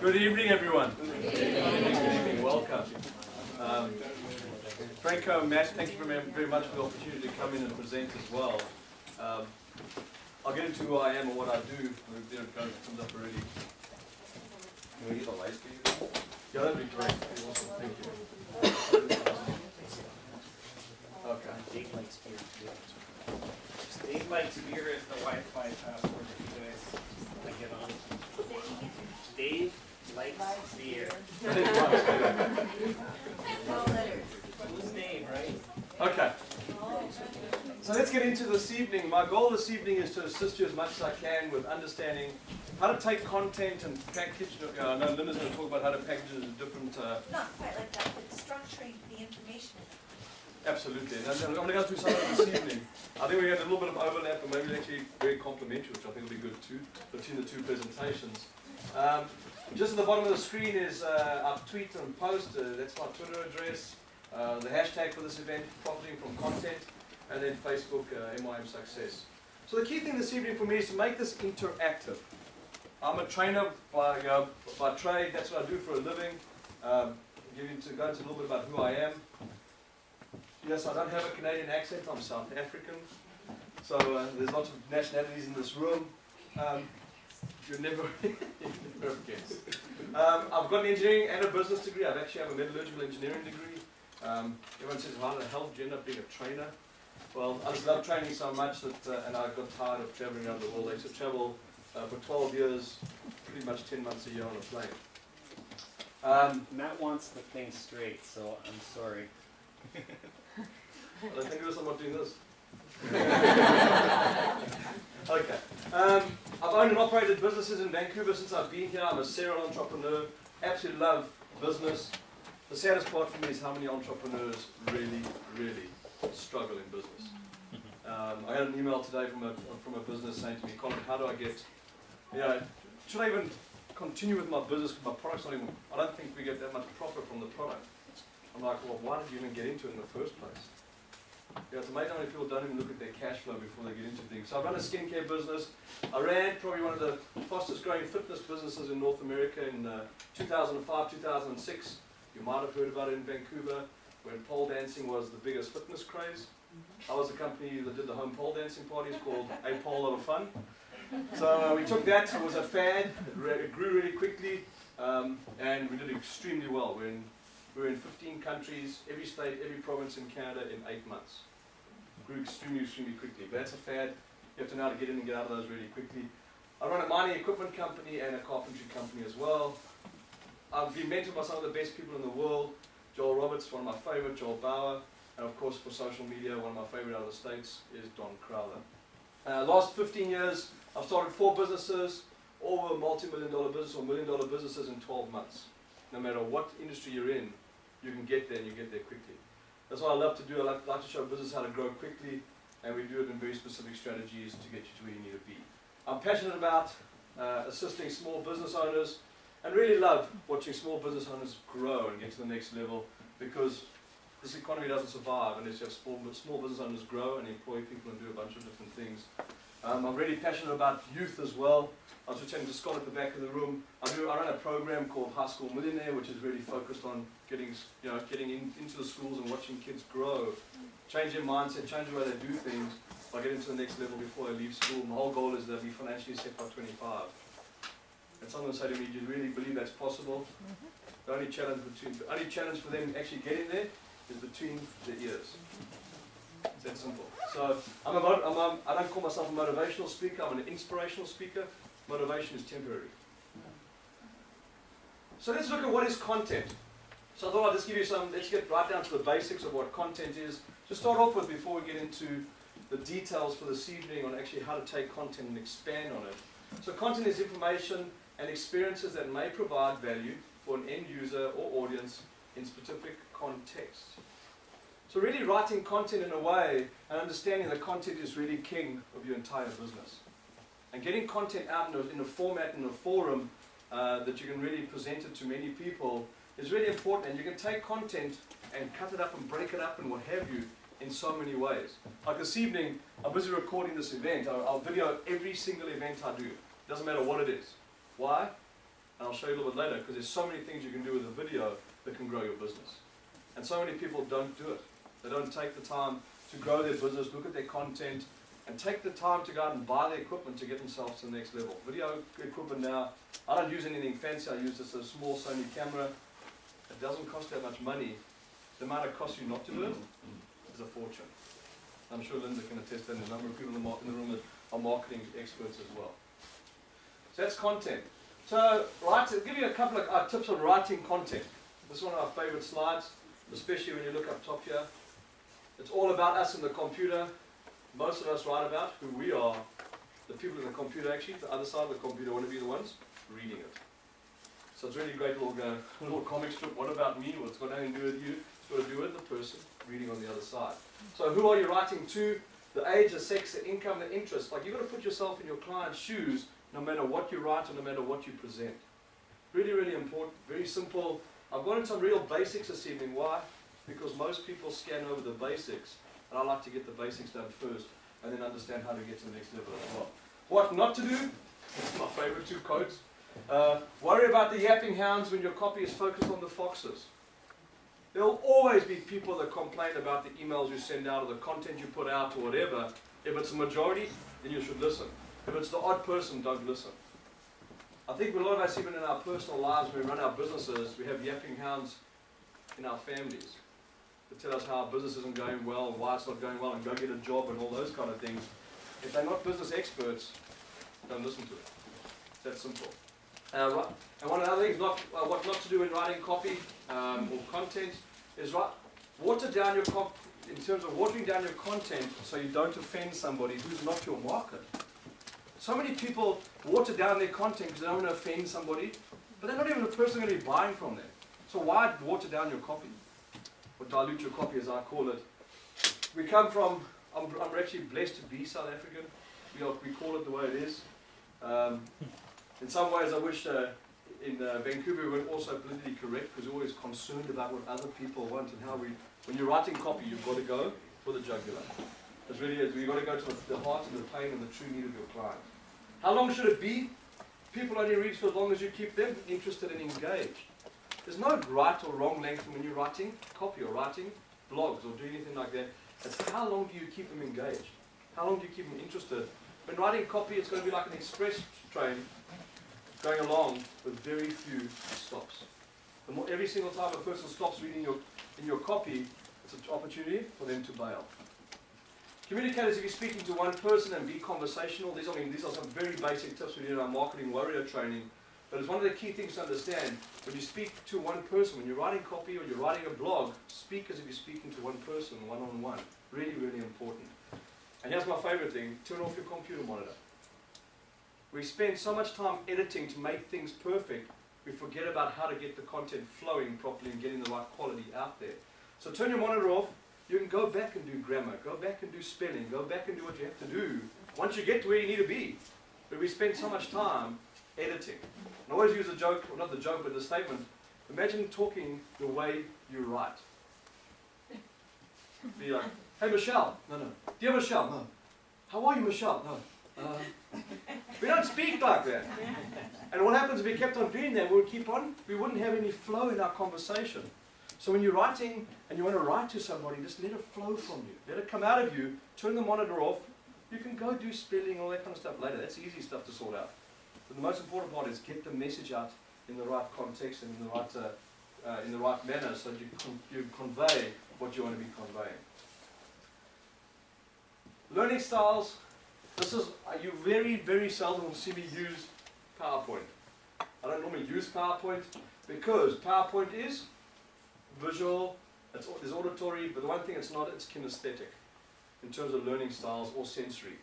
Good evening, everyone. Good evening. Welcome. Franco, Matt, thank you very much for the opportunity to come in and present as well. I'll get into who I am and what I do. It comes up already. Can we get the lights for you? Yeah, that'd be great. Awesome. Thank you. Okay. Dave likes beer too. Dave likes beer is the Wi-Fi password if you guys want to get on. Dave likes beer. Who's Dave, right? Okay. So let's get into this evening. My goal this evening is to assist you as much as I can with understanding how to take content and package. I know Linda's going to talk about how to package it in different. Not quite like that, but structuring the information. Absolutely. And I'm going to go through some of it this evening. I think we had a little bit of overlap, and maybe actually very complementary, which I think will be good too, between the two presentations. Just at the bottom of the screen is our tweet and post. That's my Twitter address. The hashtag for this event, profiting from content, and then Facebook, MYM Success. So the key thing this evening for me is to make this interactive. I'm a trainer by trade. That's what I do for a living. Go into a little bit about who I am. Yes, I don't have a Canadian accent. I'm South African. So there's lots of nationalities in this room. You'll never guess. I've got an engineering and a business degree. I actually have a metallurgical engineering degree. Everyone says, how the hell did you end up being a trainer? Well, I just love training so much that, and I got tired of traveling around the world. I used to travel for 12 years, pretty much 10 months a year on a plane. Matt wants the thing straight, so I'm sorry. I think of this, I'm not doing this. Okay. I've owned and operated businesses in Vancouver since I've been here. I'm a serial entrepreneur. Absolutely love business. The saddest part for me is how many entrepreneurs really, really struggle in business. I had an email today from a business saying to me, Colin, how do I get, should I even continue with my business because my product's not even, I don't think we get that much profit from the product. I'm like, well, why did you even get into it in the first place? It's amazing how many people don't even look at their cash flow before they get into things. So I run a skincare business. I ran probably one of the fastest growing fitness businesses in North America in 2005, 2006. You might have heard about it in Vancouver when pole dancing was the biggest fitness craze. I was the company that did the home pole dancing parties called A Pole Lot of Fun. So we took that, it was a fad, it grew really quickly, and we did extremely well. We were in 15 countries, every state, every province in Canada in 8 months. Grew extremely, extremely quickly. But that's a fad. You have to know how to get in and get out of those really quickly. I run a mining equipment company and a carpentry company as well. I've been mentored by some of the best people in the world. Joel Roberts, one of my favorite, Joel Bauer. And of course for social media, one of my favorite out of the States is Don Crowther. Last 15 years, I've started 4 businesses, all were multi-million-dollar business or million-dollar businesses in 12 months. No matter what industry you're in, you can get there and you get there quickly. That's what I love to do. I like to show business how to grow quickly, and we do it in very specific strategies to get you to where you need to be. I'm passionate about assisting small business owners and really love watching small business owners grow and get to the next level, because this economy doesn't survive unless you have small business owners grow and employ people and do a bunch of different things. I'm really passionate about youth as well. I was just chatting to Scott at the back of the room. I run a program called High School Millionaire, which is really focused on getting into the schools and watching kids grow, change their mindset, change the way they do things by getting to the next level before they leave school. My whole goal is they'll be financially set by 25. And someone said to me, do you really believe that's possible? The only challenge for them actually getting there is between the ears. It's that simple. So I don't call myself a motivational speaker, I'm an inspirational speaker. Motivation is temporary. So let's look at what is content. So I thought I'd just give you let's get right down to the basics of what content is. Just start off with, before we get into the details for this evening on actually how to take content and expand on it. So content is information and experiences that may provide value for an end user or audience in specific context. So really writing content in a way and understanding that content is really king of your entire business. And getting content out in a format, in a forum that you can really present it to many people is really important. And you can take content and cut it up and break it up and what have you in so many ways. Like this evening, I'm busy recording this event. I'll video every single event I do. Doesn't matter what it is. Why? And I'll show you a little bit later, because there's so many things you can do with a video that can grow your business. And so many people don't do it. They don't take the time to grow their business, look at their content, and take the time to go out and buy the equipment to get themselves to the next level. Video equipment now, I don't use anything fancy. I use just a small Sony camera. It doesn't cost that much money. The amount it costs you not to do it is a fortune. I'm sure Linda can attest that. There's a number of people in the room that are marketing experts as well. So that's content. So I'll give you a couple of tips on writing content. This is one of our favorite slides, especially when you look up top here. It's all about us and the computer. Most of us write about who we are. The people in the computer, actually, the other side of the computer, want to be the ones reading it. So it's really great little comic strip. What about me? Well, it's got nothing to do with you. It's got to do with the person reading on the other side. So who are you writing to? The age, the sex, the income, the interest. Like, you've got to put yourself in your client's shoes no matter what you write and no matter what you present. Really, really important. Very simple. I've gone into some real basics this evening. Why? Because most people scan over the basics. And I like to get the basics done first and then understand how to get to the next level as well. What not to do? My favorite two quotes. Worry about the yapping hounds when your copy is focused on the foxes. There will always be people that complain about the emails you send out or the content you put out or whatever. If it's a majority, then you should listen. If it's the odd person, don't listen. I think a lot of us, even in our personal lives, when we run our businesses, we have yapping hounds in our families that tell us how our business isn't going well and why it's not going well and go get a job and all those kind of things. If they're not business experts, don't listen to it. It's that simple. And one of the other things, what not to do in writing copy or content is water down your in terms of watering down your content so you don't offend somebody who's not your market. So many people water down their content because they don't want to offend somebody, but they're not even the person going to be buying from them. So why water down your copy? Or dilute your copy, as I call it. We come from, I'm actually blessed to be South African. We call it the way it is. In some ways I wish in Vancouver we were also politically correct because we're always concerned about what other people want and how when you're writing copy you've got to go for the jugular. It really is. You've got to go to the heart and the pain and the true need of your client. How long should it be? People only read for as long as you keep them interested and engaged. There's no right or wrong length when you're writing copy or writing blogs or doing anything like that. It's how long do you keep them engaged? How long do you keep them interested? When writing copy, it's going to be like an express train going along with very few stops. Every single time a person stops reading in your copy, it's an opportunity for them to bail. Communicators, if you're speaking to one person and be conversational, these are some very basic tips we do in our marketing warrior training. But it's one of the key things to understand. When you speak to one person, when you're writing copy or you're writing a blog, speak as if you're speaking to one person, one-on-one. Really, really important. And here's my favorite thing, turn off your computer monitor. We spend so much time editing to make things perfect, we forget about how to get the content flowing properly and getting the right quality out there. So turn your monitor off, you can go back and do grammar, go back and do spelling, go back and do what you have to do once you get to where you need to be. But we spend so much time editing. And I always use a joke, or not the joke, but the statement, imagine talking the way you write. Be like, hey Michelle, no. Dear Michelle, no. How are you Michelle? No. We don't speak like that. And what happens if we kept on doing that, we wouldn't have any flow in our conversation. So when you're writing and you want to write to somebody, just let it flow from you. Let it come out of you, turn the monitor off. You can go do spelling and all that kind of stuff later. That's easy stuff to sort out. But the most important part is get the message out in the right context and in the right manner so that you convey what you want to be conveying. Learning styles. You very, very seldom will see me use PowerPoint. I don't normally use PowerPoint because PowerPoint is visual, there's auditory, but the one thing it's not, it's kinesthetic in terms of learning styles or sensory.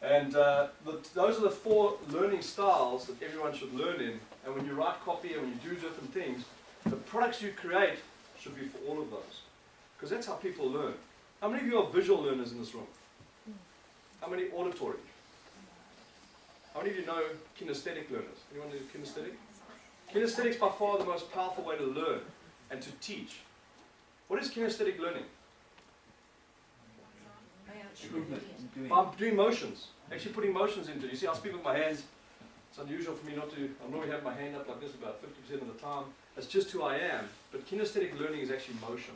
And those are the 4 learning styles that everyone should learn in. And when you write copy and when you do different things, the products you create should be for all of those. Because that's how people learn. How many of you are visual learners in this room? How many auditory? How many of you know kinesthetic learners? Anyone know kinesthetic? Kinesthetic is by far the most powerful way to learn and to teach. What is kinesthetic learning? I'm doing motions. Actually putting motions into it. You see, I speak with my hands. It's unusual for me not to, I normally have my hand up like this about 50% of the time. It's just who I am. But kinesthetic learning is actually motion.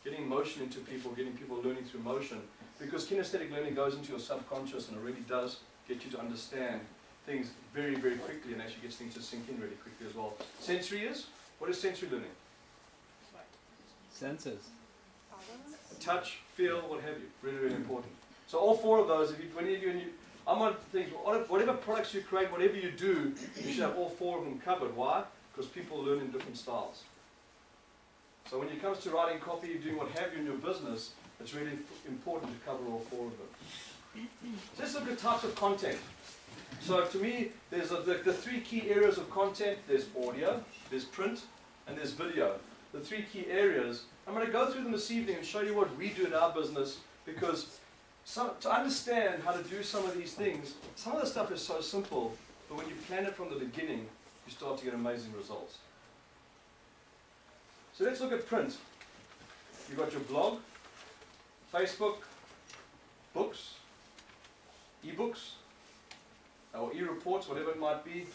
Getting motion into people, getting people learning through motion. Because kinesthetic learning goes into your subconscious and it really does get you to understand things very, very quickly and actually gets things to sink in really quickly as well. Sensory is? What is sensory learning? Senses. Touch, feel, what have you. Really, really important. So all four of those, I'm on things, whatever products you create, whatever you do, you should have all four of them covered. Why? Because people learn in different styles. So when it comes to writing copy, doing what have you in your business, it's really important to cover all four of them. So let's look at types of content. So to me, there's the three key areas of content. There's audio, there's print, and there's video. The three key areas. I'm going to go through them this evening and show you what we do in our business, because to understand how to do some of these things, some of the stuff is so simple, but when you plan it from the beginning, you start to get amazing results. So let's look at print. You've got your blog, Facebook, books, ebooks, or e-reports, whatever it might be,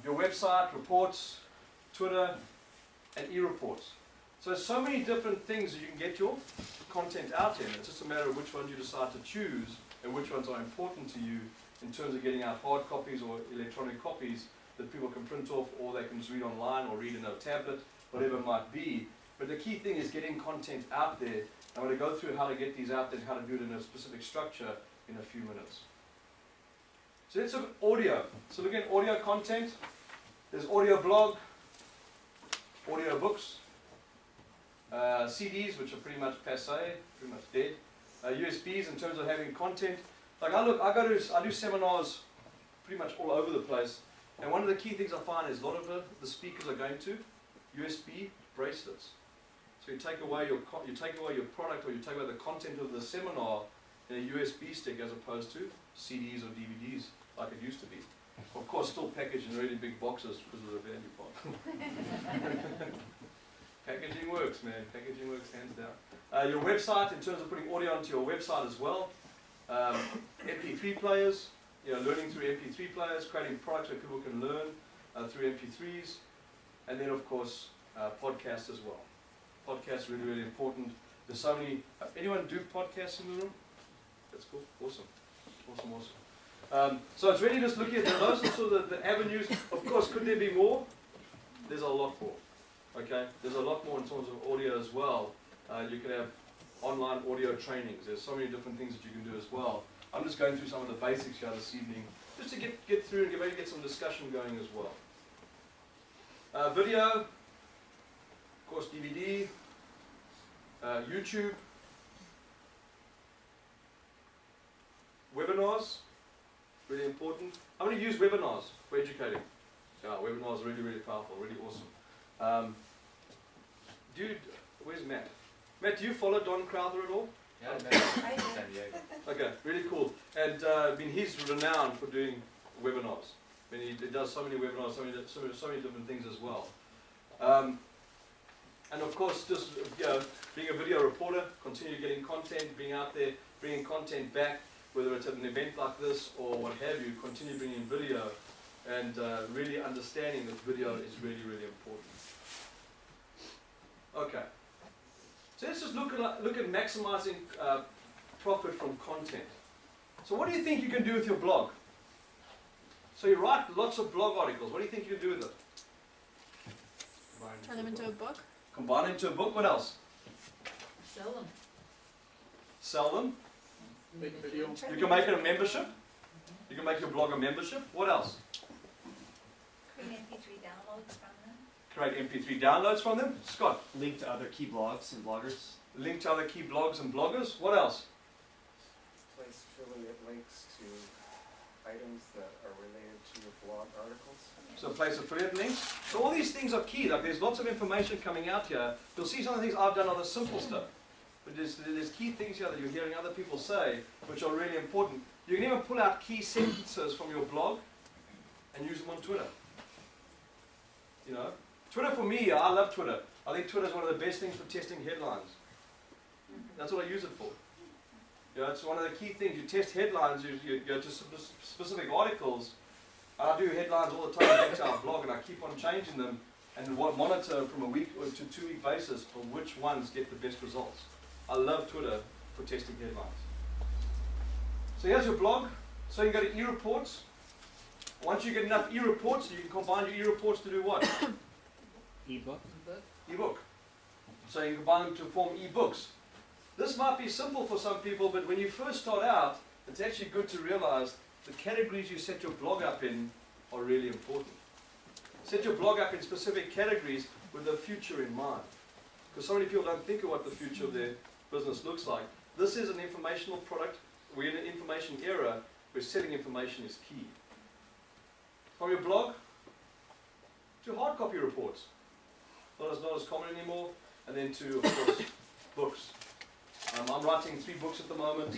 your website, reports, Twitter, and e-reports. So there's so many different things that you can get your content out in. It's just a matter of which ones you decide to choose and which ones are important to you in terms of getting out hard copies or electronic copies that people can print off, or they can just read online or read in a tablet, whatever it might be. But the key thing is getting content out there. I'm going to go through how to get these out there and how to do it in a specific structure in a few minutes. So let's look at audio. So looking at audio content, there's audio blog, audio books, CDs, which are pretty much passé, pretty much dead, USBs in terms of having content. Like I do seminars pretty much all over the place, and one of the key things I find is a lot of the speakers are going to USB bracelets. So you take away your product, or you take away the content of the seminar in a USB stick as opposed to CDs or DVDs like it used to be. Of course, still packaged in really big boxes because of the value part. Packaging works, man. Packaging works hands down. Your website, in terms of putting audio onto your website as well. MP3 players, learning through MP3 players, creating products where people can learn through MP3s. And then, of course, podcasts as well. Podcasts really, really important. There's so many. Anyone do podcasts in the room? That's cool. Awesome. So it's really just looking at those are sort of the avenues. Of course, could there be more? There's a lot more. Okay, there's a lot more in terms of audio as well. You can have online audio trainings. There's so many different things that you can do as well. I'm just going through some of the basics here this evening, just to get through and maybe get some discussion going as well. Video, of course, DVD, YouTube, webinars, really important. I'm going to use webinars for educating. Yeah, webinars are really, really powerful, really awesome. Dude, where's Matt? Matt, do you follow Don Crowther at all? Yeah, I met him in San Diego. Okay, really cool. And he's renowned for doing webinars. He does so many webinars, so many different things as well. And of course, just being a video reporter, continue getting content, being out there, bringing content back, whether it's at an event like this or what have you, continue bringing video, and really understanding that video is really, really important. Okay, so let's just look at maximizing profit from content. So what do you think you can do with your blog? So you write lots of blog articles. What do you think you can do with it? Turn them into a book? Combine it into a book. What else? Sell them. Sell them. Make video. You can make it a membership. You can make your blog a membership. What else? Create MP3 downloads from them. Create MP3 downloads from them. Scott. Link to other key blogs and bloggers. Link to other key blogs and bloggers. What else? Place affiliate links to items that are related to your blog articles. So place affiliate links. So all these things are key. Like there's lots of information coming out here. You'll see some of the things I've done are the simple stuff. But there's key things here that you're hearing other people say, which are really important. You can even pull out key sentences from your blog and use them on Twitter. Twitter for me, I love Twitter. I think Twitter is one of the best things for testing headlines. That's what I use it for. It's one of the key things. You test headlines, you go to specific articles, I do headlines all the time back to our blog, and I keep on changing them and monitor from a week or to 2 week basis for which ones get the best results. I love Twitter for testing headlines. So here's your blog. So you can go to e-reports. Once you get enough e-reports, you can combine your e-reports to do what? Ebook. E-book. So you can combine them to form e-books. This might be simple for some people, but when you first start out, it's actually good to realize the categories you set your blog up in are really important. Set your blog up in specific categories with the future in mind. Because so many people don't think of what the future of their business looks like. This is an informational product. We're in an information era where selling information is key. From your blog to hard copy reports. Not as common anymore. And then to, of course, books. I'm writing 3 books at the moment.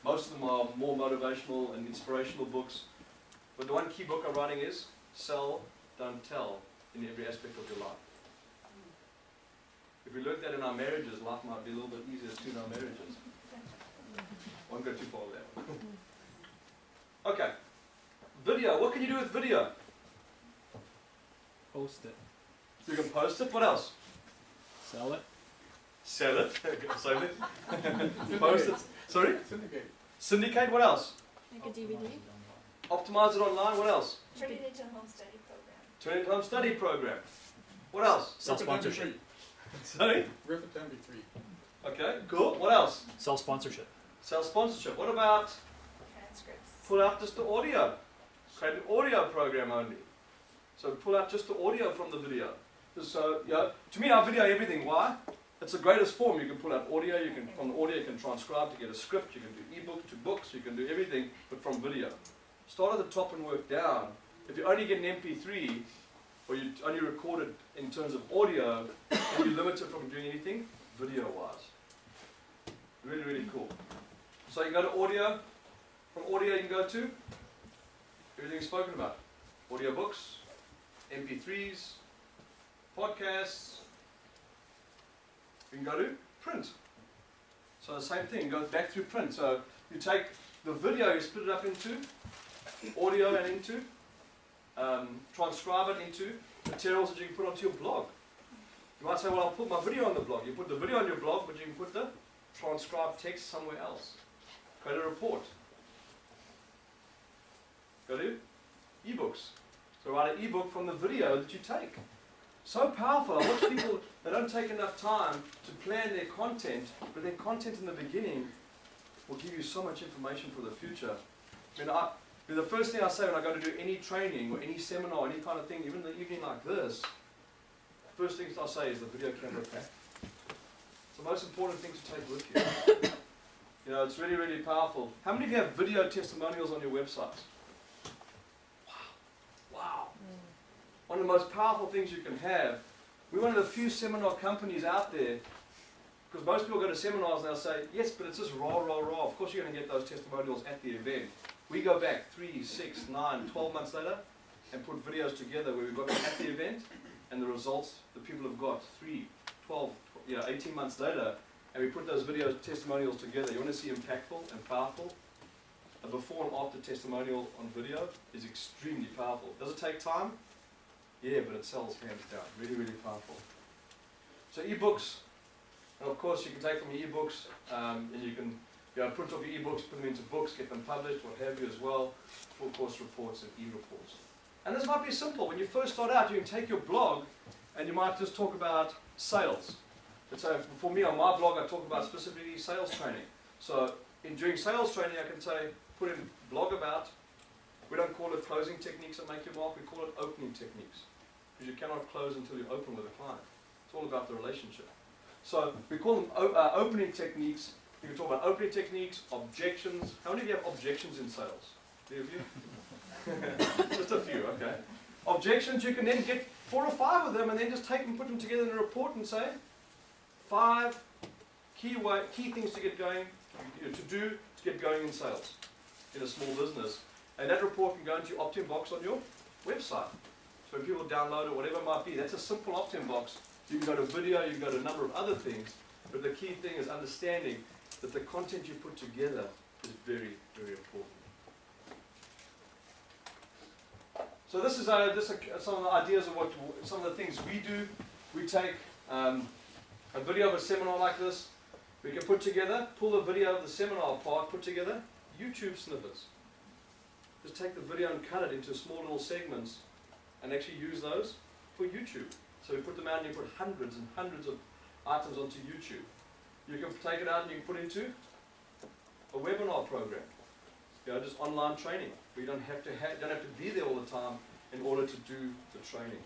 Most of them are more motivational and inspirational books. But the one key book I'm writing is Sell, Don't Tell in every aspect of your life. If we learned that in our marriages, life might be a little bit easier too in our marriages. Won't go too far with that one. Okay. Video. What can you do with video? Post it. You can post it. What else? Sell it. Sell it. Sell it. Post it. Sorry? Syndicate. Syndicate. What else? Like a DVD. Optimize it online. What else? Turn it into a home study program. Turn it into a home study program. What else? Self-sponsorship. Sorry? Rip it to MP3. Okay, cool. What else? Self-sponsorship. Sell sponsorship. What about Transcripts. pull out just the audio? Create an audio program only. So pull out just the audio from the video. So, to me, I video everything. Why? It's the greatest form. You can pull out audio. You can from the audio you can transcribe to get a script. You can do ebook to books. You can do everything, but from video. Start at the top and work down. If you only get an MP3, or you only record it in terms of audio, and you limit it from doing anything video-wise. Really, really cool. So you can go to audio. From audio you can go to everything spoken about. Audiobooks, MP3s, podcasts. You can go to print. So the same thing, goes back through print. So you take the video, you split it up into audio and into, transcribe it into materials that you can put onto your blog. You might say, well, I'll put my video on the blog. You put the video on your blog, but you can put the transcribed text somewhere else. Create a report. Go to ebooks. So write an ebook from the video that you take. So powerful. I watch people that don't take enough time to plan their content, but their content in the beginning will give you so much information for the future. The first thing I say when I go to do any training or any seminar, any kind of thing, even in the evening like this, the first thing I'll say is the video camera pack. It's the most important thing to take with you. It's really, really powerful. How many of you have video testimonials on your websites? Wow. One of the most powerful things you can have. We're one of the few seminar companies out there, because most people go to seminars and they'll say, yes, but it's just raw, raw, raw. Of course you're going to get those testimonials at the event. We go back 3, 6, 9, 12 months later and put videos together where we've got them at the event and the results that people have got 3, 12, 18 months later, and we put those video testimonials together. You want to see impactful and powerful? A before and after testimonial on video is extremely powerful. Does it take time? Yeah, but it sells hands down. Really, really powerful. So ebooks, and of course you can take from your ebooks and you can print off your ebooks, put them into books, get them published, what have you as well, full course reports and e-reports. And this might be simple. When you first start out, you can take your blog and you might just talk about sales. But so for me on my blog, I talk about specifically sales training. So during sales training, I can say, put in blog about, we don't call it closing techniques that make your mark, we call it opening techniques. Because you cannot close until you open with a client. It's all about the relationship. So we call them opening techniques. You can talk about opening techniques, objections. How many of you have objections in sales? Any of you? Just a few, okay. Objections, you can then get 4 or 5 of them and then just take them, put them together in a report and say, 5 key things to get going, to do to get going in sales in a small business. And that report can go into your opt-in box on your website. So when people download it, whatever it might be, that's a simple opt-in box. You can go to video, you can go to a number of other things, but the key thing is understanding that the content you put together is very, very important. So this is some of the ideas of what some of the things we do. We take a video of a seminar like this. We can put together, pull the video of the seminar apart, put together YouTube snippets. Just take the video and cut it into small little segments and actually use those for YouTube. So we put them out and you put hundreds and hundreds of items onto YouTube. You can take it out and you can put into a webinar program. Just online training. We don't have to be there all the time in order to do the training.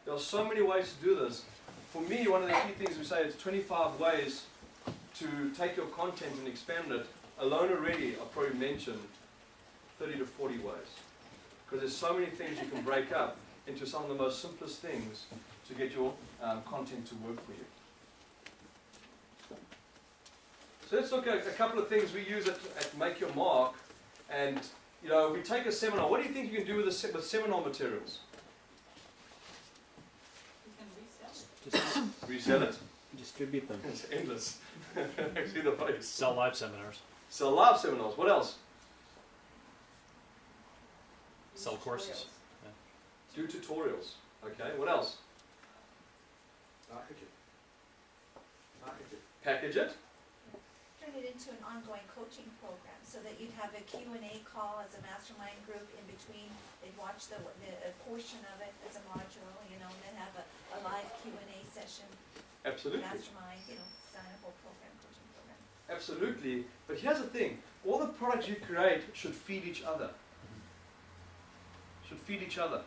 There are so many ways to do this. For me, one of the key things we say is 25 ways to take your content and expand it. Alone already, I've probably mentioned 30 to 40 ways. Because there's so many things you can break up into some of the most simplest things to get your content to work for you. So let's look at a couple of things we use at Make Your Mark. And, we take a seminar. What do you think you can do with seminar materials? You can resell. Just Resell it. distribute them. It's endless. See the face. Sell live seminars. Sell live seminars. What else? Sell courses. Do tutorials. Okay, what else? Package it. Turn it into an ongoing coaching program so that you'd have a Q&A call as a mastermind group in between. They'd watch a portion of it as a module, and then have a live Q&A session. Absolutely. Mastermind, designable program, coaching program. Absolutely. But here's the thing. All the products you create should feed each other. Should feed each other.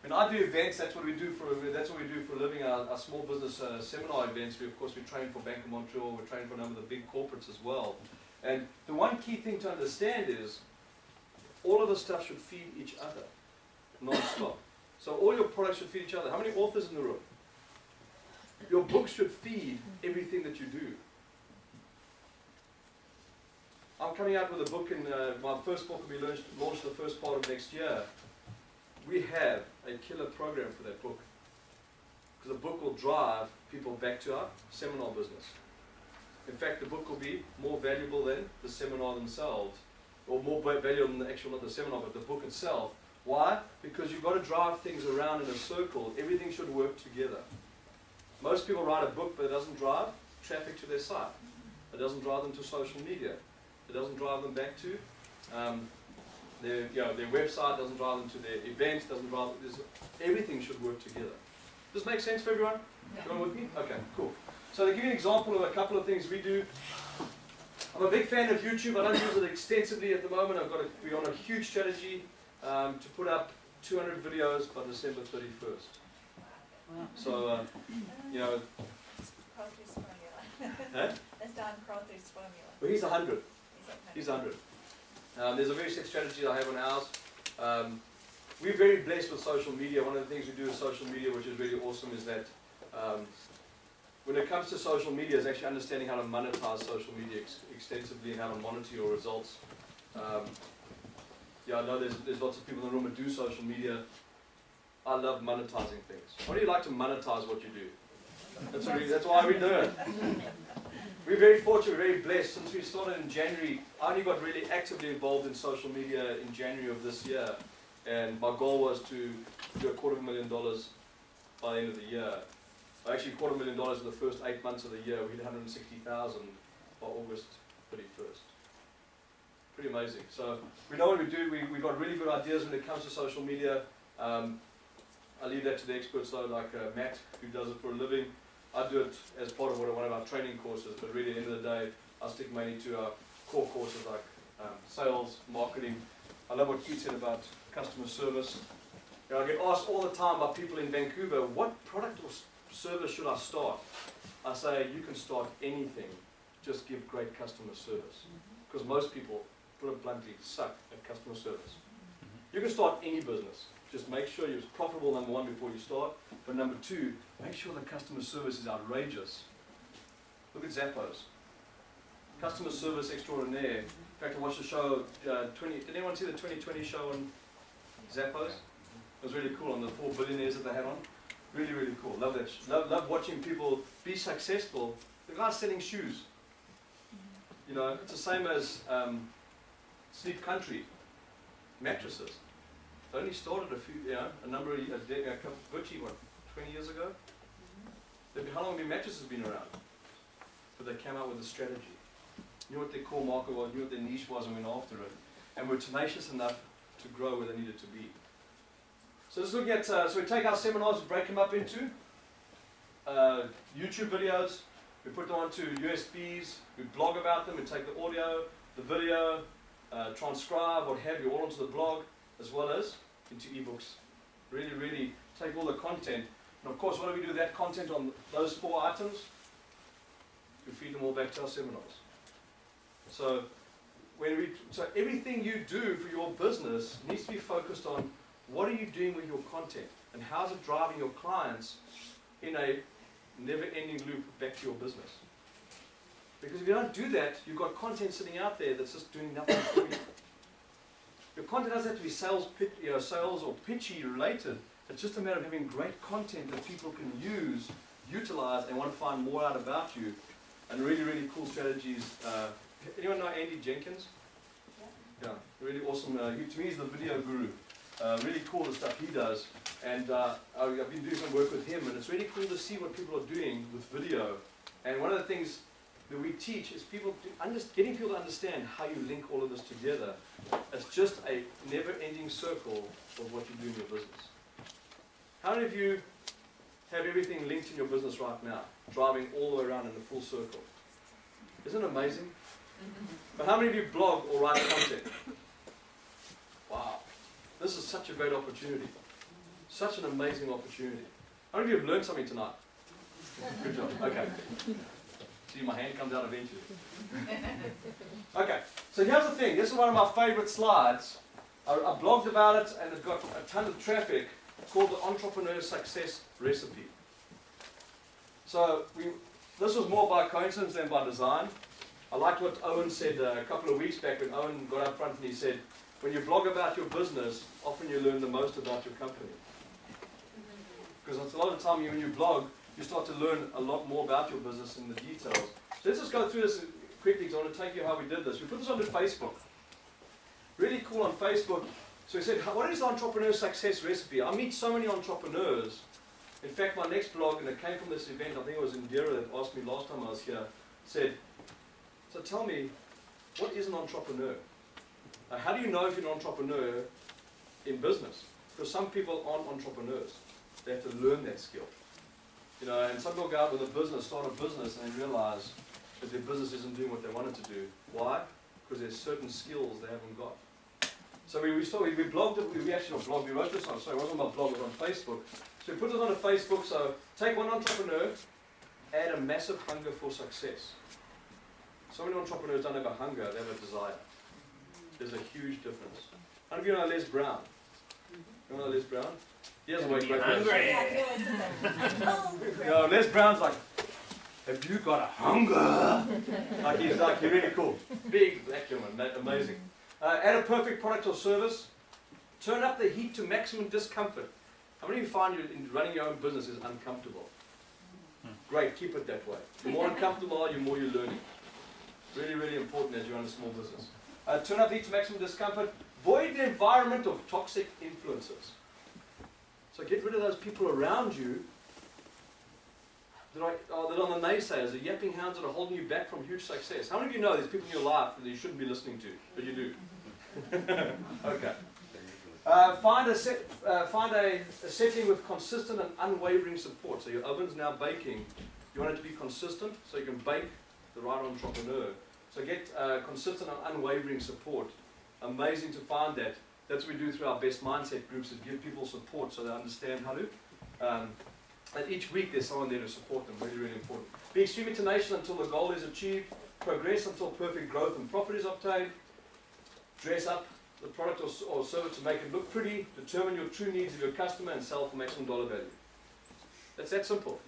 When I do events, that's what we do for a living. Our small business seminar events. We train for Bank of Montreal. We train for a number of the big corporates as well. And the one key thing to understand is all of the stuff should feed each other, non-stop. So all your products should feed each other. How many authors in the room? Your books should feed everything that you do. I'm coming out with a book, and my first book will be launched the first part of next year. We have a killer program for that book. Because the book will drive people back to our seminar business. In fact, the book will be more valuable than the seminar themselves, or more valuable than not the seminar, but the book itself. Why? Because you've got to drive things around in a circle. Everything should work together. Most people write a book, but it doesn't drive traffic to their site. It doesn't drive them to social media. It doesn't drive them back to their website, doesn't drive them to their events, everything should work together. Does this make sense for everyone? Yeah. Going with me? Okay, cool. So to give you an example of a couple of things we do, I'm a big fan of YouTube. I don't use it extensively at the moment. We're on a huge strategy to put up 200 videos by December 31st. Wow. So, Crowther's formula. Huh? That's Don Crowther's formula. Well, he's 100. He's He's 100. There's a very set strategy I have on ours. We're very blessed with social media. One of the things we do with social media, which is really awesome, is that when it comes to social media, is actually understanding how to monetize social media extensively and how to monitor your results. I know there's lots of people in the room that do social media. I love monetizing things. Why do you like to monetize what you do? That's why we do it. We're very fortunate, we're very blessed. Since we started in January, I only got really actively involved in social media in January of this year. And my goal was to do $250,000 by the end of the year. Actually, $250,000 in the first 8 months of the year. We hit 160,000 by August 31st. Pretty amazing. So we know what we do. We've got really good ideas when it comes to social media. I leave that to the experts though, like Matt, who does it for a living. I do it as part of one of our training courses, but really at the end of the day, I stick mainly to our core courses like sales, marketing. I love what Keith said about customer service. I get asked all the time by people in Vancouver, what product or service should I start? I say, you can start anything, just give great customer service. Because most people, put it bluntly, suck at customer service. You can start any business. Just make sure you're profitable, number one, before you start. But number two, make sure the customer service is outrageous. Look at Zappos. Customer service extraordinaire. In fact, I watched the show, did anyone see the 2020 show on Zappos? It was really cool, on the 4 billionaires that they had on. Really, really cool. Love that. Love watching people be successful. The guy's selling shoes. It's the same as Sleep Country, mattresses. They only started a number of years, Gucci, what, 20 years ago? How long have mattresses been around? But they came out with a strategy. Knew what their core market was, knew what their niche was, and went after it. And were tenacious enough to grow where they needed to be. So let's look at, so we take our seminars and break them up into YouTube videos. We put them onto USBs. We blog about them. We take the audio, the video, transcribe, what have you, all onto the blog, as well as into ebooks. Really, really take all the content. And of course, what do we do with that content on those 4 items? We feed them all back to our seminars. So everything you do for your business needs to be focused on what are you doing with your content and how is it driving your clients in a never-ending loop back to your business. Because if you don't do that, you've got content sitting out there that's just doing nothing for you. Your content doesn't have to be sales or pitchy related. It's just a matter of having great content that people can utilize, and want to find more out about you, and really, really cool strategies. Anyone know Andy Jenkins? Yeah, really awesome. To me, he's the video guru. Really cool the stuff he does, and I've been doing some work with him, and it's really cool to see what people are doing with video. And one of the things that we teach is getting people to understand how you link all of this together. It's just a never-ending circle of what you do in your business. How many of you have everything linked in your business right now, driving all the way around in a full circle? Isn't it amazing? But how many of you blog or write content? Wow. This is such a great opportunity. Such an amazing opportunity. How many of you have learned something tonight? Good job. Okay. See, my hand comes out eventually. Okay. So here's the thing. This is one of my favorite slides. I blogged about it, and it's got a ton of traffic, called the Entrepreneur Success Recipe. So this was more by coincidence than by design. I liked what Owen said a couple of weeks back when Owen got up front and he said, when you blog about your business, often you learn the most about your company. Because a lot of the time when you blog, you start to learn a lot more about your business in the details. So let's just go through this quickly because I want to take you how we did this. We put this onto Facebook. Really cool on Facebook. So we said, what is the Entrepreneur Success Recipe? I meet so many entrepreneurs. In fact, my next blog, and it came from this event, I think it was Indira that asked me last time I was here, said, so tell me, what is an entrepreneur? How do you know if you're an entrepreneur in business? Because some people aren't entrepreneurs. They have to learn that skill. And some people go out with a business, start a business, and they realize that their business isn't doing what they wanted to do. Why? Because there's certain skills they haven't got. So we blogged it, we actually not blogged, we wrote this on, sorry, it wasn't on my blog, it was on Facebook. So we put it on Facebook, so take one entrepreneur, add a massive hunger for success. So many entrepreneurs don't have a hunger, they have a desire. There's a huge difference. How many of you know Les Brown? You know Les Brown? He has a way great hungry. Les Brown's like, have you got a hunger? He's really cool. Big black gentleman, amazing. Add a perfect product or service. Turn up the heat to maximum discomfort. How many of you find in running your own business is uncomfortable? Great, keep it that way. The more uncomfortable are you, the more you're learning. Really, really important as you run a small business. Turn up the heat to maximum discomfort. Void the environment of toxic influences. So get rid of those people around you that are the naysayers, the yapping hounds that are holding you back from huge success. How many of you know there's people in your life that you shouldn't be listening to, but you do? Okay. Find a setting with consistent and unwavering support. So your oven's now baking. You want it to be consistent, so you can bake the right entrepreneur. So get consistent and unwavering support. Amazing to find that. That's what we do through our best mindset groups, is give people support so they understand how to. And each week there's someone there to support them. Really, really important. Be extremely tenacious until the goal is achieved. Progress until perfect growth and profit is obtained. Dress up the product or service to make it look pretty. Determine your true needs of your customer and sell for maximum dollar value. That's that simple.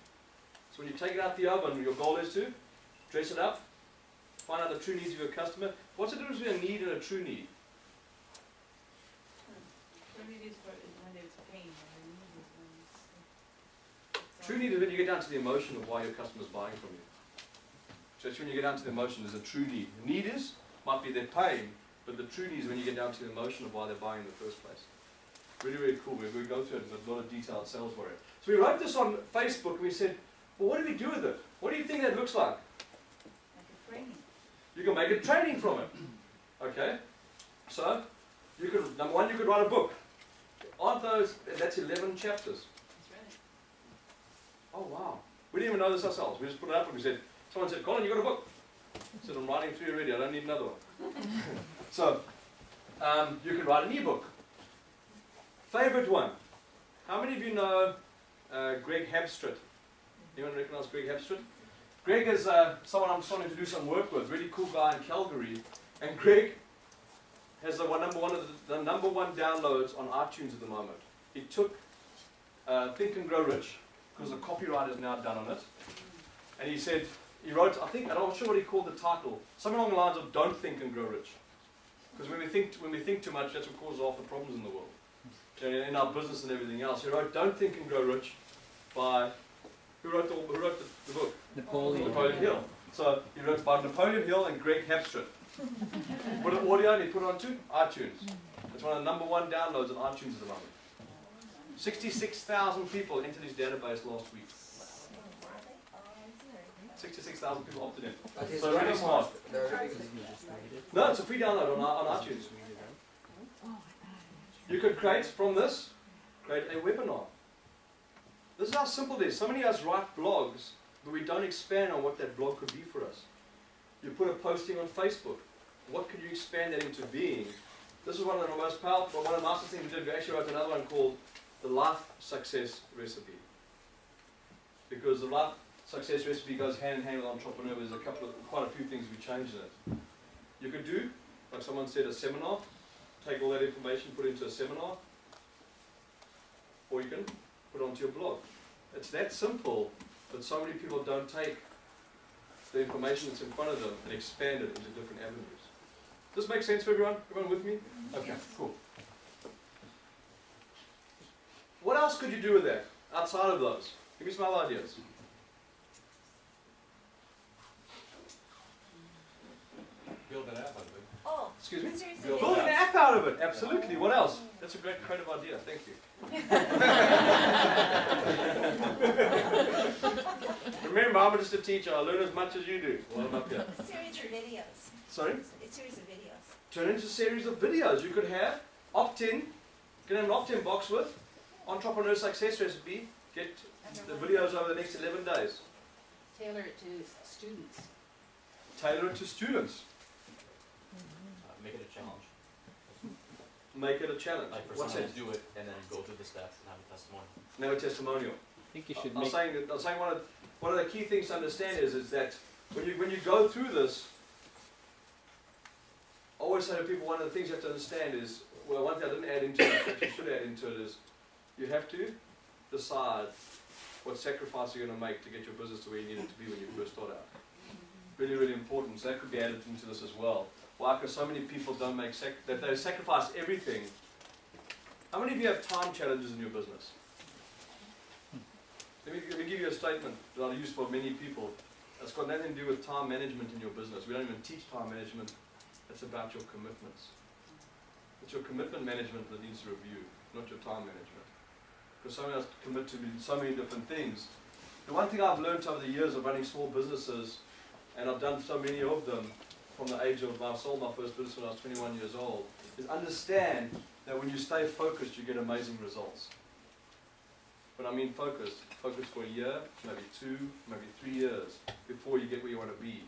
So when you take it out the oven, your goal is to dress it up, find out the true needs of your customer. What's the difference between a need and a true need? True need is when you get down to the emotion of why your customer's buying from you. So it's when you get down to the emotion, there's a true need. The need might be their pain, but the true need is when you get down to the emotion of why they're buying in the first place. Really, really cool. We go through it in a lot of detailed sales for it. So we wrote this on Facebook and we said, well, what do we do with it? What do you think that looks like? Like a training. You can make a training from it. Okay? So, you could, number one, you could write a book. Aren't those, that's 11 chapters. That's right. Oh, wow. We didn't even know this ourselves. We just put it up and we said, someone said, Colin, you got a book? I said, I'm writing 3 already, I don't need another one. So, you can write an ebook. Favorite one. How many of you know Greg Habstrit? Anyone recognize Greg Habstrit? Greg is someone I'm starting to do some work with, really cool guy in Calgary. And Greg has the number one downloads on iTunes at the moment. He took Think and Grow Rich, because the copyright is now done on it. And he said, he wrote, I think, I'm not sure what he called the title, something along the lines of Don't Think and Grow Rich. Because when we think too much, that's what causes half the problems in the world. In our business and everything else. He wrote Don't Think and Grow Rich by, who wrote the book? Napoleon Hill. So he wrote by Napoleon Hill and Greg Habstrit. Put an audio and he put it onto iTunes. It's one of the number one downloads on iTunes at the moment. 66,000 people entered his database last week. 66,000 people opted in. Okay, So really smart. there- No, it's a free download on iTunes. You could create from this, create a webinar. This is how simple it is. So many of us write blogs, but we don't expand on what that blog could be for us. You put a posting on Facebook. What could you expand that into being? This is one of the most powerful, one of the nicest things we did. We actually wrote another one called the Life Success Recipe. Because the Life Success Recipe goes hand in hand with entrepreneur. There's quite a few things we changed in it. You could do, like someone said, a seminar. Take all that information, put it into a seminar, or you can put it onto your blog. It's that simple, but so many people don't take the information that's in front of them and expand it into different avenues. Does this make sense for everyone? Everyone with me? Okay, cool. What else could you do with that, outside of those? Give me some other ideas. Build an app out of it. Oh, Excuse me? series of Build Build an videos. app out of it, absolutely. What else? That's a great creative idea, thank you. Remember, I'm just a teacher, I learn as much as you do while I'm up here. A series of videos. Sorry? A series of videos. Turn into a series of videos. You could have opt-in, you can have an opt-in box with Entrepreneur Success Recipe, get the videos over the next 11 days. Tailor it to students. Tailor it to students. Make it a challenge. Make it a challenge. Like for What's someone that? to do it and then go through the steps and have a testimony. Now a testimonial. I think you should I was make. saying one of the key things to understand is that when you go through this, I always say to people, one of the things you have to understand is, well, one thing I didn't add into it, that you should add into it is, you have to decide what sacrifice you're going to make to get your business to where you need it to be when you first start out. Really, really important. So that could be added into this as well. Why? Because so many people don't make that they sacrifice everything. How many of you have time challenges in your business? Let me give you a statement that I use for many people. It's got nothing to do with time management in your business. We don't even teach time management. It's about your commitments. It's your commitment management that needs to review, not your time management. Because some of us commit to so many different things. The one thing I've learned over the years of running small businesses, and I've done so many of them from the age of, I sold my first business when I was 21 years old, is understand that when you stay focused, you get amazing results. But I mean focus for a year, maybe 2, maybe 3 years before you get where you want to be.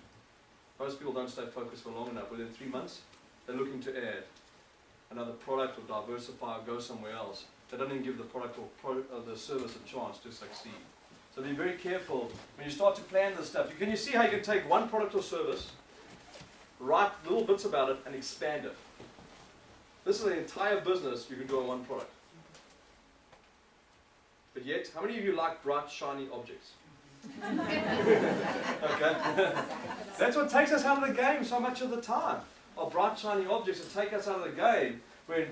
Most people don't stay focused for long enough. Within 3 months, they're looking to add another product or diversify or go somewhere else. They don't even give the product or the service a chance to succeed. So be very careful when you start to plan this stuff. Can you see how you can take one product or service, write little bits about it, and expand it? This is an entire business you can do on one product. But yet, how many of you like bright, shiny objects? Okay? That's what takes us out of the game so much of the time. Our bright, shiny objects that take us out of the game. When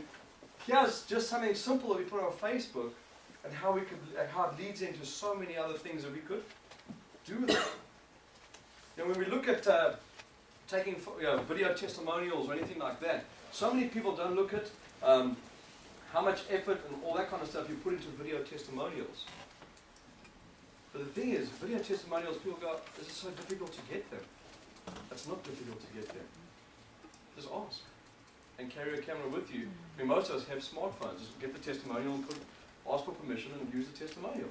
here's just something simple that we put on Facebook, and how it leads into so many other things that we could do with it. And when we look at taking video testimonials or anything like that, so many people don't look at how much effort and all that kind of stuff you put into video testimonials. But the thing is, video testimonials, people go, this is so difficult to get them. It's not difficult to get them. Just ask. And carry a camera with you. I mean, most of us have smartphones. Just get the testimonial and ask for permission and use the testimonial.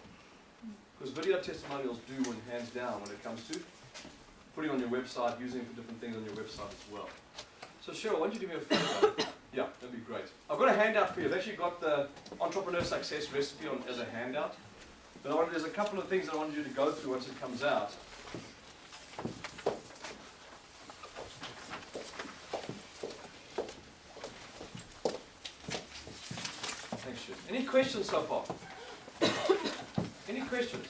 Because video testimonials do win hands down when it comes to putting on your website, using it for different things on your website as well. So Cheryl, why don't you do me a favor? Yeah, that'd be great. I've got a handout for you. I've actually got the Entrepreneur Success Recipe on as a handout. But there's a couple of things that I wanted you to go through once it comes out. Thanks, Shiv. Any questions so far? Any questions?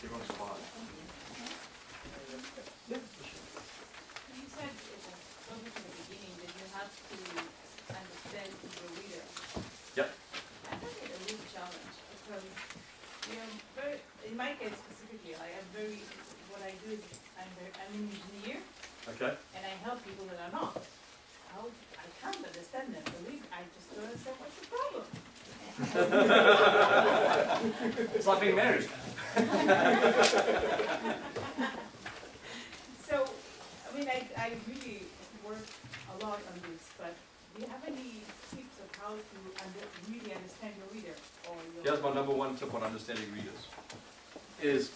Everyone's quiet. Yeah, for sure. You said something in the beginning that you have to understand your reader. Yep. I find it a real challenge because, in my case specifically, what I do is I'm an engineer Okay. and I help people that are not. I can't understand them. I just don't understand what's the problem. It's like being married. So, I really work a lot on this, but do you have any tips of how to really understand your reader? Here's my number one tip on understanding readers. Is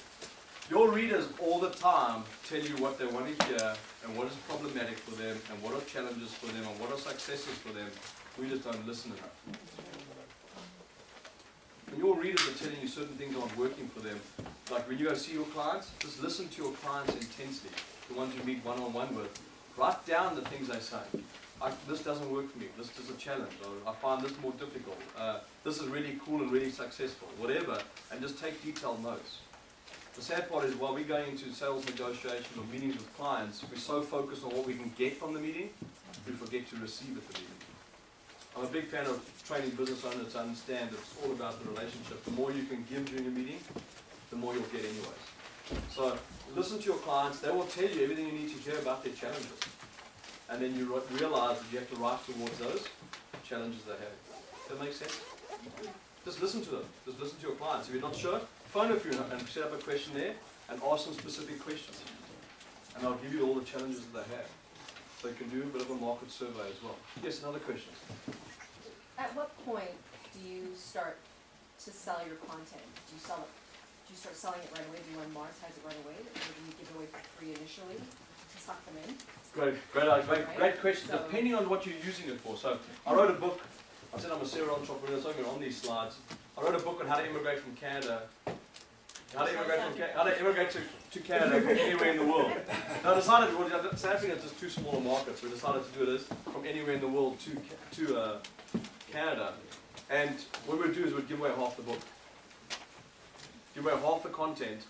your readers all the time tell you what they want to hear and what is problematic for them and what are challenges for them and what are successes for them. We just don't listen enough. When your readers are telling you certain things aren't working for them, like when you go see your clients, just listen to your clients intensely, the ones you meet one-on-one with. Write down the things they say. This doesn't work for me, this is a challenge, or I find this more difficult, this is really cool and really successful, whatever, and just take detailed notes. The sad part is while we're going into sales negotiations or meetings with clients, we're so focused on what we can get from the meeting, we forget to receive at the meeting. I'm a big fan of training business owners to understand that it's all about the relationship. The more you can give during a meeting, the more you'll get anyways. So listen to your clients, they will tell you everything you need to hear about their challenges. And then you realize that you have to write towards those challenges they have. Does that make sense? Just listen to them. Just listen to your clients. If you're not sure, phone a few and set up a questionnaire and ask them specific questions. And I'll give you all the challenges that they have. So you can do a bit of a market survey as well. Yes, another question. At what point do you start to sell your content? Do you start selling it right away? Do you want to monetize it right away? Or do you give it away for free initially to suck them in? Great question. So, Depending on what you're using it for. So I wrote a book. I said I'm a serial entrepreneur, so I'm on these slides. I wrote a book on how to immigrate from Canada. How to immigrate to Canada from anywhere in the world. Now I decided, South Africa is just too small a market, so we decided to do this from anywhere in the world to Canada. And what we'd do is we'd give away half the book. Give away half the content,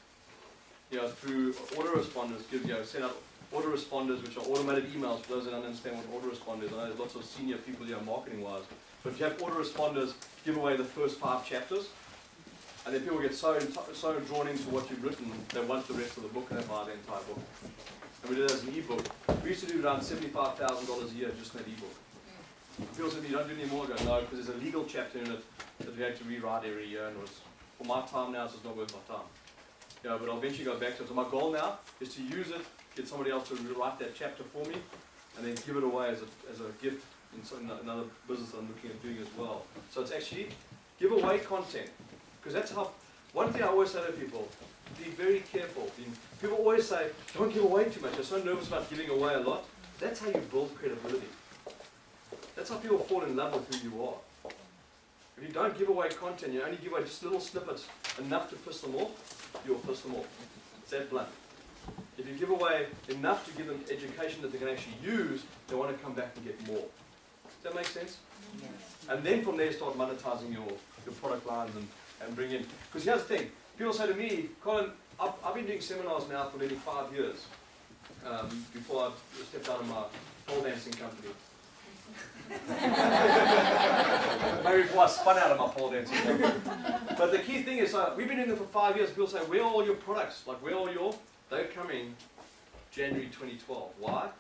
through autoresponders, send out autoresponders, which are automated emails for those that don't understand what autoresponders are. I know there's lots of senior people here marketing-wise. But if you have autoresponders, give away the first 5 chapters. And then people get so drawn into what you've written, they want the rest of the book and they buy the entire book. And we did it as an ebook. We used to do around $75,000 a year just in that ebook. People said, you don't do any more? I go, no, because there's a legal chapter in it that we had to rewrite every year, and it was, for my time now, it's just not worth my time. But I'll eventually go back to it. So my goal now is to use it, get somebody else to rewrite that chapter for me, and then give it away as a gift in another business I'm looking at doing as well. So it's actually give away content. Because that's how, one thing I always say to people, be very careful. People always say, don't give away too much. They're so nervous about giving away a lot. That's how you build credibility. That's how people fall in love with who you are. If you don't give away content, you only give away just little snippets, enough to piss them off, you'll piss them off. It's that blunt. If you give away enough to give them education that they can actually use, they want to come back and get more. Does that make sense? Yes. And then from there start monetizing your product lines and bring in. Because here's the thing, people say to me, Colin, I've been doing seminars now for nearly 5 years, before I stepped out of my pole dancing company. Maybe before I spun out of my pole dancing company. But the key thing is, we've been doing it for 5 years. People say, where are all your products? Like, where are all your? They're coming January 2012. Why?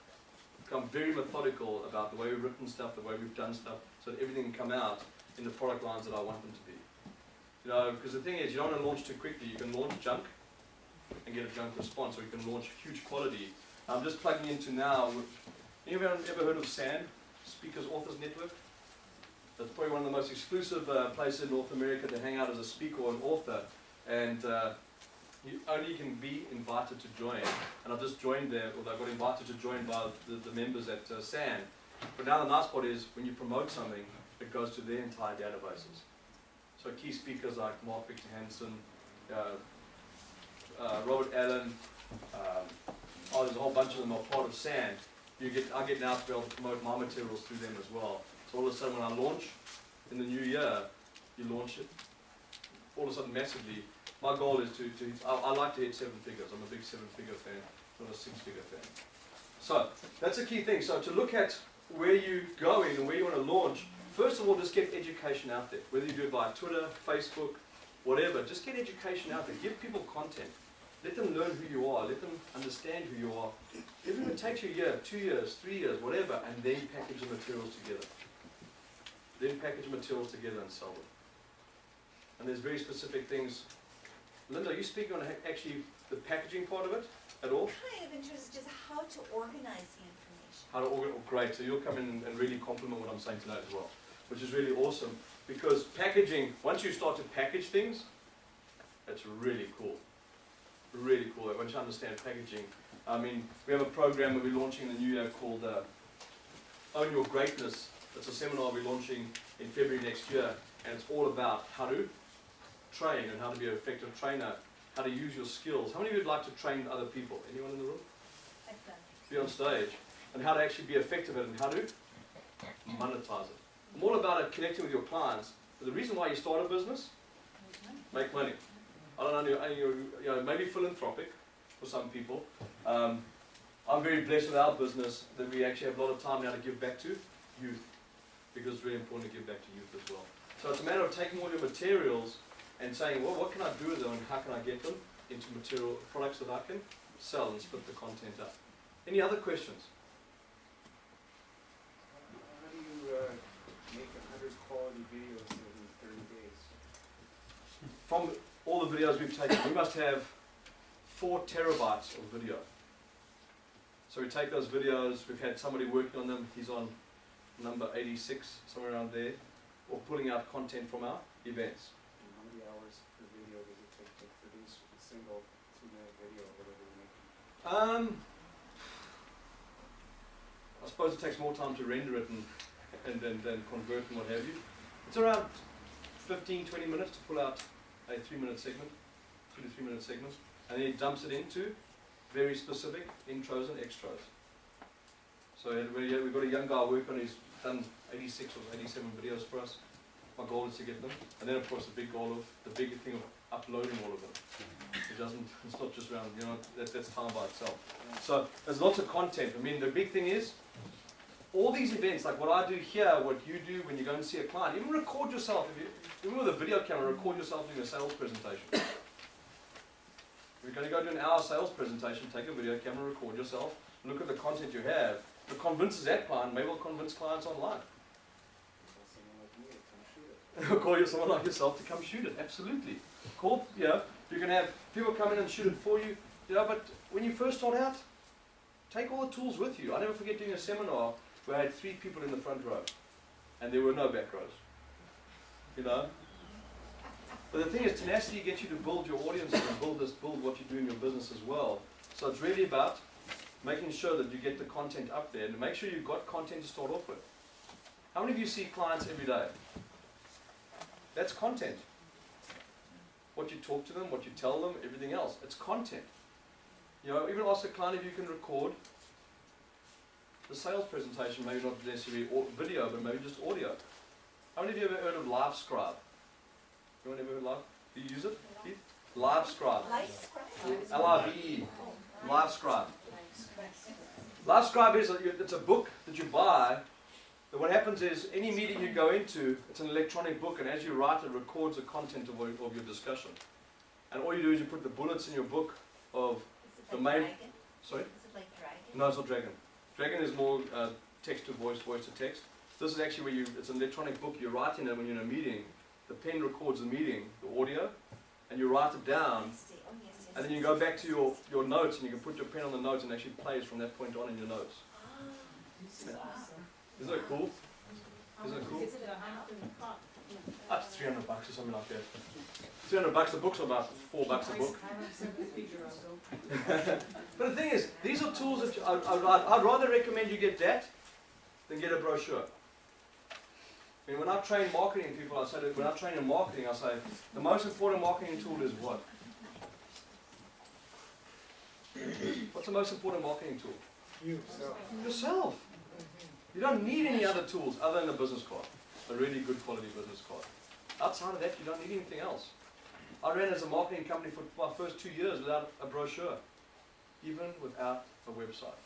become very methodical about the way we've written stuff, the way we've done stuff, so that everything can come out in the product lines that I want them to be. You know, because the thing is, you don't want to launch too quickly. You can launch junk and get a junk response, or you can launch huge quality. I'm just plugging into now. Anyone ever heard of SAN, Speakers Authors Network? That's probably one of the most exclusive places in North America to hang out as a speaker or an author, and you only can be invited to join. And I've just joined there, or I got invited to join by the members at SAN. But now the nice part is, when you promote something, it goes to their entire databases. So key speakers like Mark Victor Hansen, Robert Allen, there's a whole bunch of them are part of SAN. I get now to be able to promote my materials through them as well. So all of a sudden when I launch in the new year, you launch it, all of a sudden massively. My goal is I like to hit 7 figures. I'm a big 7-figure fan, not a 6-figure fan. So that's a key thing. So to look at where you're going and where you want to launch, first of all, just get education out there. Whether you do it via Twitter, Facebook, whatever, just get education out there. Give people content. Let them learn who you are. Let them understand who you are. Even if it takes you a year, 2 years, 3 years, whatever, and then package the materials together. Then package the materials together and sell them. And there's very specific things. Linda, are you speaking on actually the packaging part of it at all? Kind of interested just how to organize the information. How to organize? Great. So you'll come in and really compliment what I'm saying tonight as well, which is really awesome. Because packaging, once you start to package things, that's really cool. Really cool. Once you understand packaging. I mean, we have a program that we're launching in the new year called Own Your Greatness. It's a seminar we're launching in February next year, and it's all about how to train and how to be an effective trainer, how to use your skills. How many of you would like to train other people? Anyone in the room? I've done it. Be on stage, and how to actually be effective at it and how to monetize it. I'm all about it, connecting with your clients. But the reason why you start a business, make money. I don't know, you know, maybe philanthropic for some people. I'm very blessed with our business that we actually have a lot of time now to give back to youth, because it's really important to give back to youth as well. So it's a matter of taking all your materials and saying, well, what can I do with them and how can I get them into material products that I can sell and split the content up. Any other questions? How do you make 100 quality videos in 30 days? From all the videos we've taken, we must have 4 terabytes of video. So we take those videos, we've had somebody working on them, he's on number 86, somewhere around there, or pulling out content from our events. And how many hours per video does it take to produce a single 2-minute video or whatever you're making? I suppose it takes more time to render it and convert and what have you. It's around 15-20 minutes to pull out a 3-minute segment, 2 to 3 minute segment, and then he dumps it into very specific intros and extras. So we've got a young guy working on, he's done 86 or 87 videos for us. My goal is to get them, and then of course the big thing of uploading all of them. It's not just around, you know, that's time by itself. So there's lots of content. I mean, the big thing is, all these events, like what I do here, what you do when you go and see a client, even record yourself. Even with a video camera, record yourself doing a sales presentation. If you're going to go do an hour sales presentation, take a video camera, record yourself, look at the content you have. If it convinces that client, maybe we'll convince clients online. Call someone like yourself to come shoot it, absolutely. Cool, yeah. You can have people come in and shoot it for you, but when you first start out, take all the tools with you. I never forget doing a seminar where I had 3 people in the front row, and there were no back rows. You know? But the thing is, tenacity gets you to build your audience and build what you do in your business as well. So it's really about making sure that you get the content up there, and make sure you've got content to start off with. How many of you see clients every day? That's content. What you talk to them, what you tell them, everything else. It's content. You know, even ask a client if you can record the sales presentation, maybe not necessarily video, but maybe just audio. How many of you have ever heard of LiveScribe? Anyone ever heard of Live? Do you use it, Keith? LiveScribe. L-I-V-E. LiveScribe. LiveScribe is it's a book that you buy. But what happens is, any meeting you go into, it's an electronic book, and as you write it, records the content of your discussion. And all you do is you put the bullets in your book of the main... Sorry? Is it like Dragon? No, it's not Dragon. Dragon is more text to voice, voice to text. This is actually where it's an electronic book. You write in it when you're in a meeting. The pen records the meeting, the audio, and you write it down. I see. Oh, yes, yes. And then you go back to your notes, and you can put your pen on the notes, and actually plays from that point on in your notes. This is awesome. Isn't it cool? Isn't it cool? Is it a Hampton Park? That's $300 or something like that. $300. The book's about $4 a book. I have 7 figure, I'll go. But the thing is, these are tools that I'd rather recommend you get that than get a brochure. I mean, when I train marketing people, I say that when I train in marketing, I say the most important marketing tool is what? What's the most important marketing tool? You, so. Yourself. You don't need any other tools other than a business card, a really good quality business card. Outside of that, you don't need anything else. I ran as a marketing company for my first 2 years without a brochure, even without a website.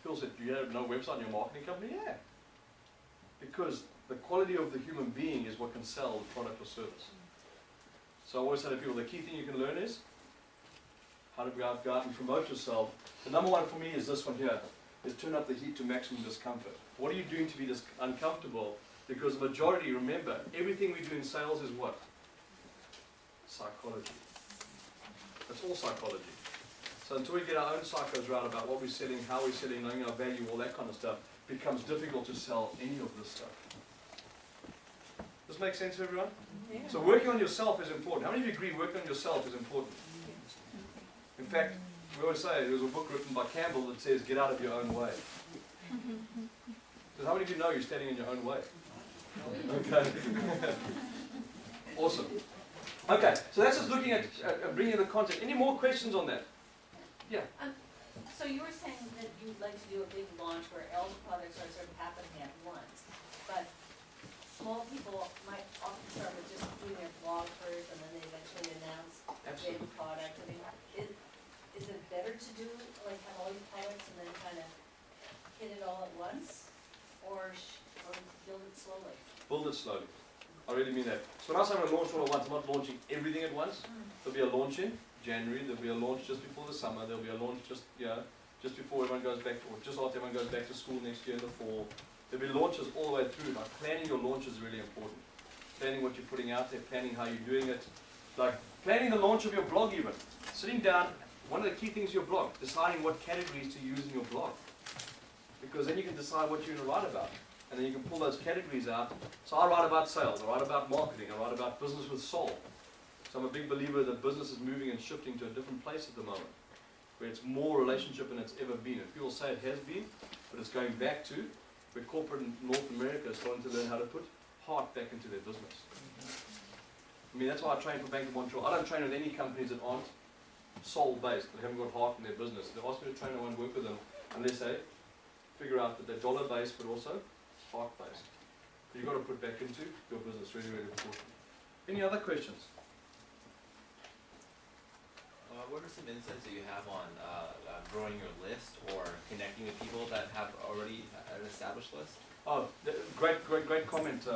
People said, "Do you have no website in your marketing company?" Yeah. Because the quality of the human being is what can sell the product or service. So I always say to people, the key thing you can learn is how to go out and promote yourself. The number one for me is this one here, is turn up the heat to maximum discomfort. What are you doing to be uncomfortable? Because the majority, remember, everything we do in sales is what? Psychology. It's all psychology. So until we get our own psychos right about what we're selling, how we're selling, knowing our value, all that kind of stuff, it becomes difficult to sell any of this stuff. Does this make sense to everyone? Yeah. So working on yourself is important. How many of you agree working on yourself is important? In fact, we always say, there was a book written by Campbell that says, get out of your own way. So how many of you know you're standing in your own way? Okay. Awesome. Okay, so that's just looking at bringing the content. Any more questions on that? Yeah. So you were saying that you'd like to do a big launch where all the products are sort of happening at once, but small people might often start with just doing their blog first and then they eventually announce a big product. I mean, is it better to do, like, have all these products and then kind of hit it all at once, or build it slowly? Build it slowly. I really mean that. So when I say I'm going to launch all at once, I'm not launching everything at once. There'll be a launch in January, there'll be a launch just before the summer, there'll be a launch just before everyone goes back, or just after everyone goes back to school next year in the fall. There'll be launches all the way through. Like, planning your launch is really important. Planning what you're putting out there, planning how you're doing it. Like, planning the launch of your blog even. Sitting down, one of the key things is your blog, deciding what categories to use in your blog. Because then you can decide what you're going to write about. And then you can pull those categories out. So I write about sales, I write about marketing, I write about business with soul. So I'm a big believer that business is moving and shifting to a different place at the moment, where it's more relationship than it's ever been. And people say it has been, but it's going back to where corporate in North America is starting to learn how to put heart back into their business. I mean, that's why I train for Bank of Montreal. I don't train with any companies that aren't soul-based, that haven't got heart in their business. They ask me to train, I won't work with them unless they figure out that they're dollar-based, but also heart-based. So you've got to put back into your business, really, really important. Any other questions? What are some insights that you have on growing your list or connecting with people that have already an established list? Oh, great comment,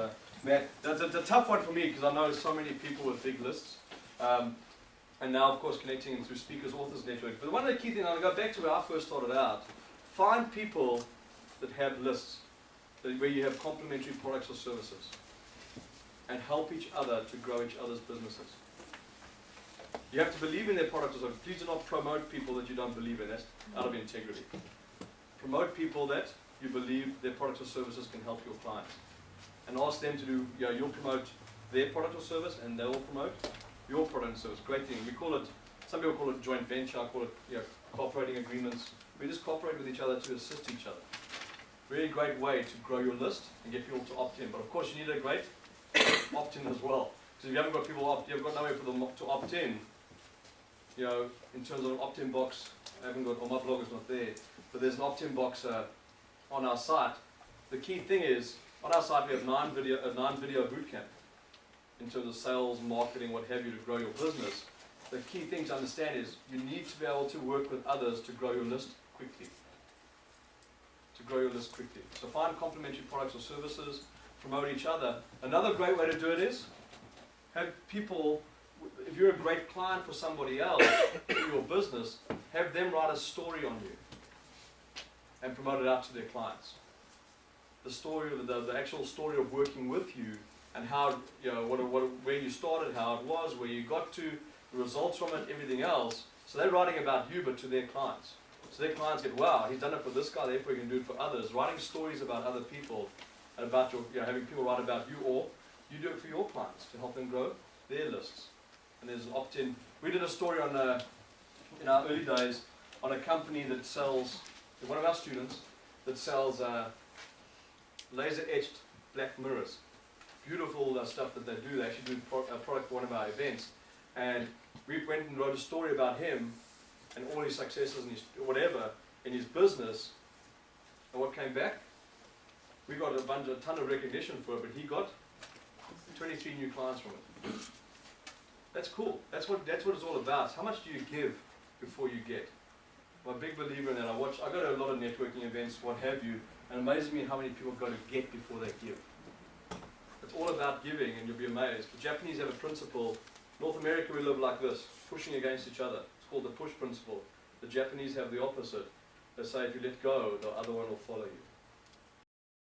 Matt. That's a tough one for me because I know so many people with big lists. And now, of course, connecting through Speakers Authors Network. But one of the key things, I'll go back to where I first started out, find people that have lists, where you have complementary products or services, and help each other to grow each other's businesses. You have to believe in their product or service. Please do not promote people that you don't believe in. That's out of integrity. Promote people that you believe their products or services can help your clients. And ask them to do, you'll promote their product or service and they'll promote your product and service. Great thing. We call it, some people call it joint venture, I call it cooperating agreements. We just cooperate with each other to assist each other. Really great way to grow your list and get people to opt in. But of course you need a great opt-in as well. Because if you haven't got people you've got no way for them to opt in, in terms of an opt-in box, I haven't got, or my blog is not there, but there's an opt-in box on our site. The key thing is, on our site we have a 9-video bootcamp in terms of sales, marketing, what have you, to grow your business. The key thing to understand is you need to be able to work with others to grow your list quickly. So find complementary products or services, promote each other. Another great way to do it is have people, if you're a great client for somebody else in your business, have them write a story on you. and promote it out to their clients. The story, the actual story of working with you, and how, you know, where you started, how it was, where you got to, the results from it, everything else. So they're writing about you, but to their clients. So their clients get, wow, he's done it for this guy, therefore he can do it for others. Writing stories about other people, and about your, you know, having people write about you, or you do it for your clients to help them grow their lists. And there's an opt-in. We did a story on, in our early days, on a company that sells, one of our students, that sells laser-etched black mirrors. Beautiful stuff that they do. They actually do a product for one of our events. And we went and wrote a story about him and all his successes and his whatever in his business. And what came back? We got a ton of recognition for it, but he got 23 new clients from it. That's cool. That's what it's all about. How much do you give before you get? I'm a big believer in that. I go to a lot of networking events, what have you, and it amazes me how many people go to get before they give. It's all about giving, and you'll be amazed. The Japanese have a principle. North America, we live like this, pushing against each other. It's called the push principle. The Japanese have the opposite. They say if you let go, the other one will follow you.